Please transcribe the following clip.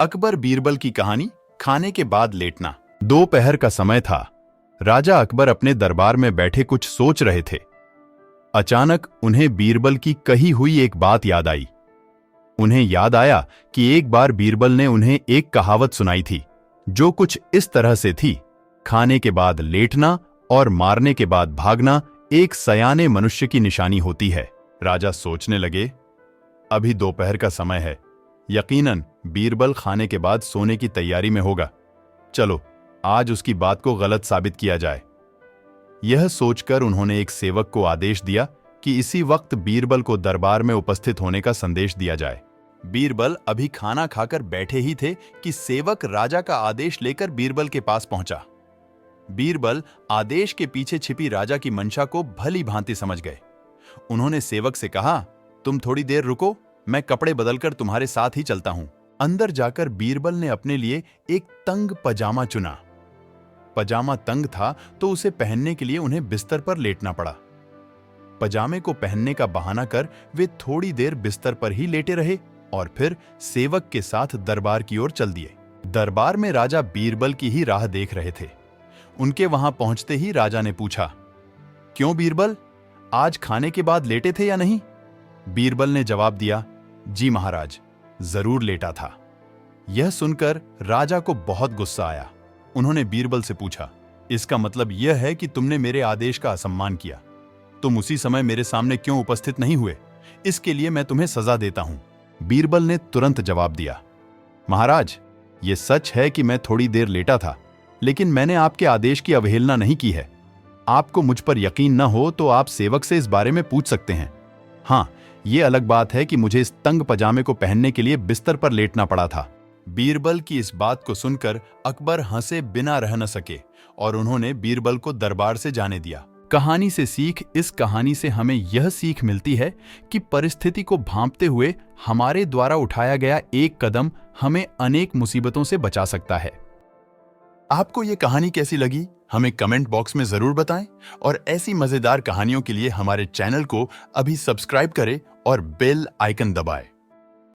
अकबर बीरबल की कहानी, खाने के बाद लेटना। दोपहर का समय था। राजा अकबर अपने दरबार में बैठे कुछ सोच रहे थे। अचानक उन्हें बीरबल की कही हुई एक बात याद आई। उन्हें याद आया कि एक बार बीरबल ने उन्हें एक कहावत सुनाई थी, जो कुछ इस तरह से थी: खाने के बाद लेटना और मारने के बाद भागना एक सयाने मनुष्य की निशानी होती है। राजा सोचने लगे, अभी दोपहर का समय है, यकीनन बीरबल खाने के बाद सोने की तैयारी में होगा। चलो, आज उसकी बात को गलत साबित किया जाए। यह सोचकर उन्होंने एक सेवक को आदेश दिया कि इसी वक्त बीरबल को दरबार में उपस्थित होने का संदेश दिया जाए। बीरबल अभी खाना खाकर बैठे ही थे कि सेवक राजा का आदेश लेकर बीरबल के पास पहुंचा। बीरबल आदेश के पीछे छिपी राजा की मंशा को भली भांति समझ गए। उन्होंने सेवक से कहा, तुम थोड़ी देर रुको, मैं कपड़े बदलकर तुम्हारे साथ ही चलता हूं। अंदर जाकर बीरबल ने अपने लिए एक तंग पजामा चुना। पजामा तंग था तो उसे पहनने के लिए उन्हें बिस्तर पर लेटना पड़ा। पजामे को पहनने का बहाना कर वे थोड़ी देर बिस्तर पर ही लेटे रहे और फिर सेवक के साथ दरबार की ओर चल दिए। दरबार में राजा बीरबल की ही राह देख रहे थे। उनके वहां पहुंचते ही राजा ने पूछा, क्यों बीरबल, आज खाने के बाद लेटे थे या नहीं? बीरबल ने जवाब दिया, जी महाराज, जरूर लेटा था। यह सुनकर राजा को बहुत गुस्सा आया। उन्होंने बीरबल से पूछा, इसका मतलब यह है कि तुमने मेरे आदेश का असम्मान किया। तुम उसी समय मेरे सामने क्यों उपस्थित नहीं हुए? इसके लिए मैं तुम्हें सजा देता हूं। बीरबल ने तुरंत जवाब दिया, महाराज, यह सच है कि मैं थोड़ी देर लेटा था, लेकिन मैंने आपके आदेश की अवहेलना नहीं की है। आपको मुझ पर यकीन न हो तो आप सेवक से इस बारे में पूछ सकते हैं। हाँ, ये अलग बात है कि मुझे इस तंग पजामे को पहनने के लिए बिस्तर पर लेटना पड़ा था। बीरबल की इस बात को सुनकर अकबर हंसे बिना रह न सके और उन्होंने बीरबल को दरबार से जाने दिया। कहानी से सीख, इस कहानी से हमें यह सीख मिलती है कि परिस्थिति को भांपते हुए हमारे द्वारा उठाया गया एक कदम हमें अनेक मुसीबतों से बचा सकता है। आपको ये कहानी कैसी लगी, हमें कमेंट बॉक्स में जरूर बताएं और ऐसी मजेदार कहानियों के लिए हमारे चैनल को अभी सब्सक्राइब करें और बेल आइकन दबाएं।